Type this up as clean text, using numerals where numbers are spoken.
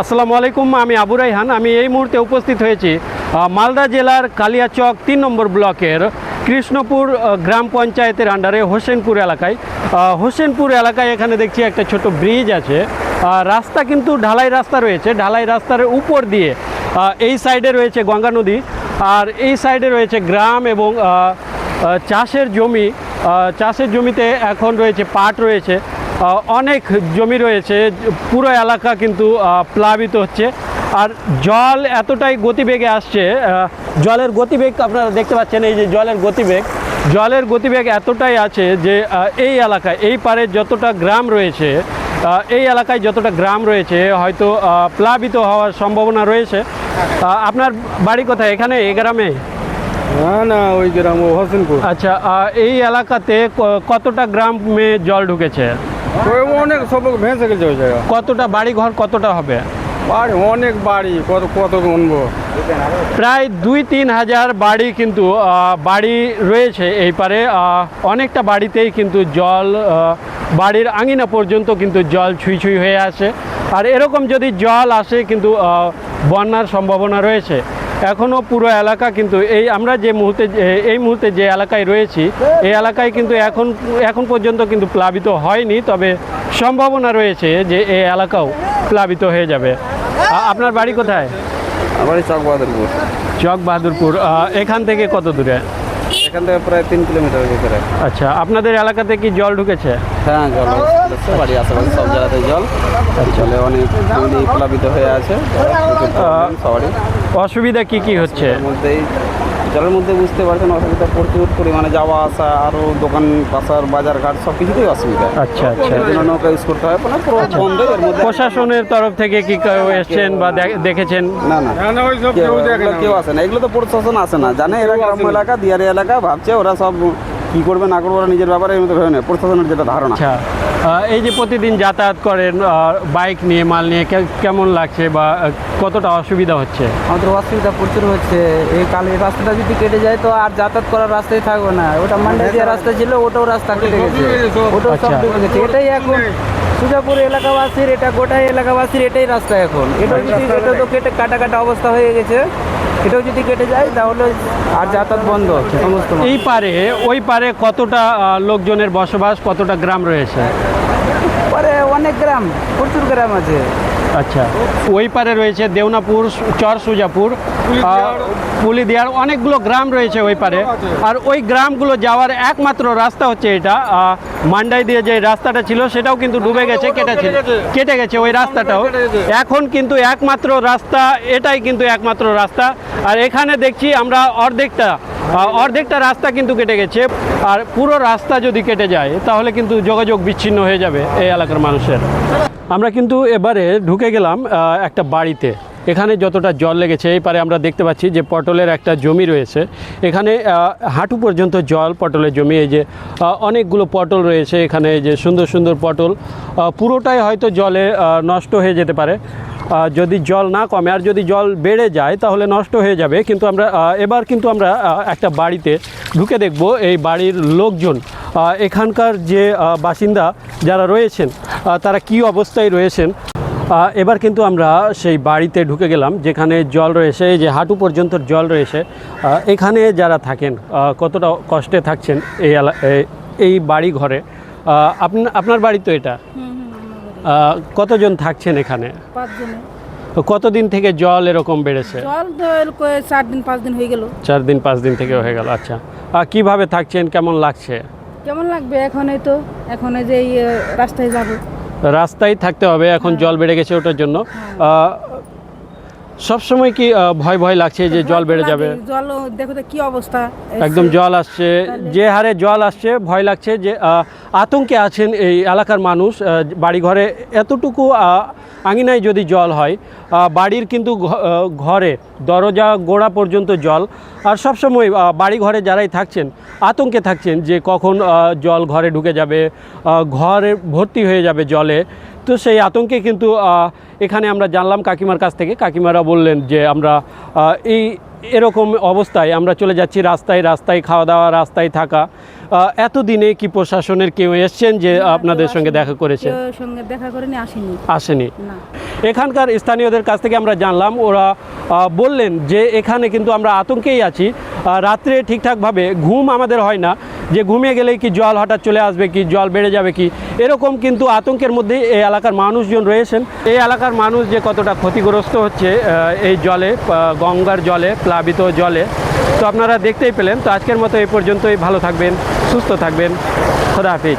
আসসালামু আলাইকুম, আমি আবু রাইহান। আমি এই মুহূর্তে উপস্থিত হয়েছি মালদা জেলার কালিয়াচক ৩ নম্বর ব্লকের কৃষ্ণপুর গ্রাম পঞ্চায়েতের আন্ডারে হোসেনপুর এলাকায়। হোসেনপুর এলাকায় এখানে দেখছি একটা ছোট ব্রিজ আছে। রাস্তা কিন্তু ঢালাই রাস্তা রয়েছে। ঢালাই রাস্তার উপর দিয়ে এই সাইডে রয়েছে গঙ্গা নদী, আর এই সাইডে রয়েছে গ্রাম এবং চাষের জমি। চাষের জমিতে এখন রয়েছে পাট রয়েছে, অনেক জমি রয়েছে। পুরো এলাকা কিন্তু প্লাবিত হচ্ছে, আর জল এতটাই গতিবেগে আসছে। জলের গতিবেগ আপনারা দেখতে পাচ্ছেন, এই যে জলের গতিবেগ এতটাই আছে যে এই এলাকায়, এই পারে যতটা গ্রাম রয়েছে, এই এলাকায় যতটা গ্রাম রয়েছে হয়তো প্লাবিত হওয়ার সম্ভাবনা রয়েছে। আপনার বাড়ি কোথায়? এখানে এই গ্রামে? না, ওই গ্রাম হোসেনপুর। আচ্ছা, এই এলাকাতে কতটা গ্রামে জল ঢুকেছে? ওই অনেক সব ভেসে গেছে ওই জায়গা। কতটা বাড়ি ঘর কতটা হবে? বাড়ি অনেক বাড়ি, কত গুনবো। প্রায় ২-৩ হাজার বাড়ি কিন্তু বাড়ি রয়েছে এই পারে। অনেকটা বাড়িতেই কিন্তু জল বাড়ির আঙিনা পর্যন্ত কিন্তু জল ছুঁই হয়ে আসে। আর এরকম যদি জল আসে কিন্তু বন্যার সম্ভাবনা রয়েছে। এখনও পুরো এলাকা কিন্তু আমরা এই মুহূর্তে যে এলাকায় রয়েছি, এই এলাকায় কিন্তু এখন পর্যন্ত কিন্তু প্লাবিত হয়নি, তবে সম্ভাবনা রয়েছে যে এই এলাকাও প্লাবিত হয়ে যাবে। আপনার বাড়ি কোথায়? আমার চক বাহাদুরপুর। চক বাহাদুরপুর এখান থেকে কত দূরে? এখান থেকে প্রায় 3 কিলোমিটার ভিতরে। আচ্ছা, আপনাদের এলাকাতে কি জল ঢুকেছে? হ্যাঁ, জল বাড়ি আশেপাশে সব জায়গাতে জলে অনেক প্লাবিত হয়ে আছে। অসুবিধা কি হচ্ছে? জলের মধ্যে বুঝতে পারছেন, অসুবিধা প্রচুর পরিমাণে যাওয়া আসা, আরও দোকান পাশার বাজার ঘাট সব কিছুতেই অসুবিধা। আচ্ছা, নৌকা ইউজ করতে হয়, মানে পুরো বন্ধ। এর মধ্যে প্রশাসনের তরফ থেকে কি কেউ এসছেন বা দেখেছেন? না, কেউ আসে না। এগুলো তো প্রশাসন আসে না, জানে এরা গ্রাম্য এলাকা, দিয়ারি এলাকা, ভাবছে ওরা সব কি করবে না করবে, ওরা নিজের ব্যাপারে এর মধ্যে ভেবে নেয়। প্রশাসনের যেটা ধারণা। আচ্ছা, এই যে প্রতিদিন যাতায়াত করেন বাইক নিয়ে, মাল নিয়ে, কেমন লাগছে বা কতটা অসুবিধা হচ্ছে? আমাদের অসুবিধা প্রচুর হচ্ছে। এই কালে রাস্তাটা যদি কেটে যায় তো আর যাতায়াত করার রাস্তায় থাকবে না। ওটা মান্ডা দিয়ে রাস্তা ছিল, ওটাও রাস্তা কেটে গেছে, ওটাও সব ডুবে গেছে। এটাই এখন সুজাপুর এলাকাবাসীর, এটা গোটাই এলাকাবাসীর এটাই রাস্তা এখন। এটা তো কেটে কাটা অবস্থা হয়ে গেছে। এটাও যদি কেটে যায় তাহলে আর যাতায়াত বন্ধ সমস্ত। এই পারে ওই পারে কতটা লোকজনের বসবাস, কতটা গ্রাম রয়েছে? পরে অনেক গ্রাম, প্রচুর গ্রাম আছে। আচ্ছা, ওই পারে রয়েছে দেওনাপুর, চর সুজাপুর, পুলিদিয়ার, অনেকগুলো গ্রাম রয়েছে ওই পারে। আর ওই গ্রামগুলো যাওয়ার একমাত্র রাস্তা হচ্ছে এটা। মান্ডাই দিয়ে যে রাস্তাটা ছিল সেটাও কিন্তু ডুবে গেছে, কেটে গেছে ওই রাস্তাটাও। এখন কিন্তু একমাত্র রাস্তা এটাই, কিন্তু একমাত্র রাস্তা। আর এখানে দেখছি আমরা অর্ধেকটা রাস্তা কিন্তু কেটে গেছে। আর পুরো রাস্তা যদি কেটে যায় তাহলে কিন্তু যোগাযোগ বিচ্ছিন্ন হয়ে যাবে এই এলাকার মানুষের। আমরা কিন্তু এবারে ঢুকে গেলাম একটা বাড়িতে। এখানে যতটা জল লেগেছে, এই পারে আমরা দেখতে পাচ্ছি যে পটলের একটা জমি রয়েছে। এখানে হাঁটু পর্যন্ত জল, পটলের জমি। এই যে অনেকগুলো পটল রয়েছে এখানে, এই যে সুন্দর সুন্দর পটল। পুরোটাই হয়তো জলে নষ্ট হয়ে যেতে পারে যদি জল না কমে। আর যদি জল বেড়ে যায় তাহলে নষ্ট হয়ে যাবে। কিন্তু এবার আমরা একটা বাড়িতে ঢুকে দেখব এই বাড়ির লোকজন, এখানকার যে বাসিন্দা যারা রয়েছেন তারা কি অবস্থায় রয়েছেন। এবার কিন্তু আমরা সেই বাড়িতে ঢুকে গেলাম যেখানে জল রয়েছে, এই যে হাঁটু পর্যন্ত জল রয়েছে। এখানে যারা থাকেন কতটা কষ্টে থাকছেন এই বাড়ি ঘরে। আপনার বাড়ি তো এটা? কতজন থাকছেন এখানে? 5 জনে। কতদিন থেকে জল এরকম বেড়েছে? জল তো 4-5 দিন হয়ে গেল। 4-5 দিন থেকে হয়ে গেল। আচ্ছা, কিভাবে থাকছেন, কেমন লাগছে? কেমন লাগবে এখন? এখন যে এই রাস্তায় যাব, রাস্তায় থাকতে হবে এখন, জল বেড়ে গেছে ওটার জন্য। সবসময় কি ভয় লাগছে যে জল বেড়ে যাবে? জল দেখো তো কি অবস্থা, একদম জল আসছে, যে হারে জল আসছে ভয় লাগছে। যে আতঙ্কে আছেন এই এলাকার মানুষ। বাড়িঘরে এতটুকু আঙিনায় যদি জল হয়, বাড়ির কিন্তু ঘরে দরজা গোড়া পর্যন্ত জল। আর সবসময় বাড়ি ঘরে যারাই থাকছেন আতঙ্কে থাকছেন যে কখন জল ঘরে ঢুকে যাবে, ঘরে ভর্তি হয়ে যাবে জলে। তো সেই আতঙ্কে কিন্তু এখানে আমরা জানলাম কাকিমার কাছ থেকে, কাকিমারা বললেন যে আমরা এরকম অবস্থায় আমরা চলে যাচ্ছি রাস্তায় রাস্তায় খাওয়া দাওয়া, রাস্তায় থাকা। এতদিনে কি প্রশাসনের কেউ এসছেন যে আপনাদের সঙ্গে দেখা করেছে? কেউ সঙ্গে দেখা করেনি, আসেনি আসেনি। না। এখানকার স্থানীয়দের কাছ থেকে আমরা জানলাম, ওরা বললেন যে এখানে কিন্তু আমরা আতঙ্কেই আছি। রাত্রে ঠিকঠাকভাবে ঘুম আমাদের হয় না, যে ঘুমিয়ে গেলেই কি জল হঠাৎ চলে আসবে, কি জল বেড়ে যাবে কি, এরকম কিন্তু আতঙ্কের মধ্যে এই এলাকার মানুষজন রয়েছেন। এই এলাকার মানুষ যে কতটা ক্ষতিগ্রস্ত হচ্ছে এই জলে, গঙ্গার জলে, প্লাবিত জলে, তো আপনারা দেখতেই পেলেন। তো আজকের মতো এই পর্যন্তই। ভালো থাকবেন, সুস্থ থাকবেন, খোদা হাফেজ।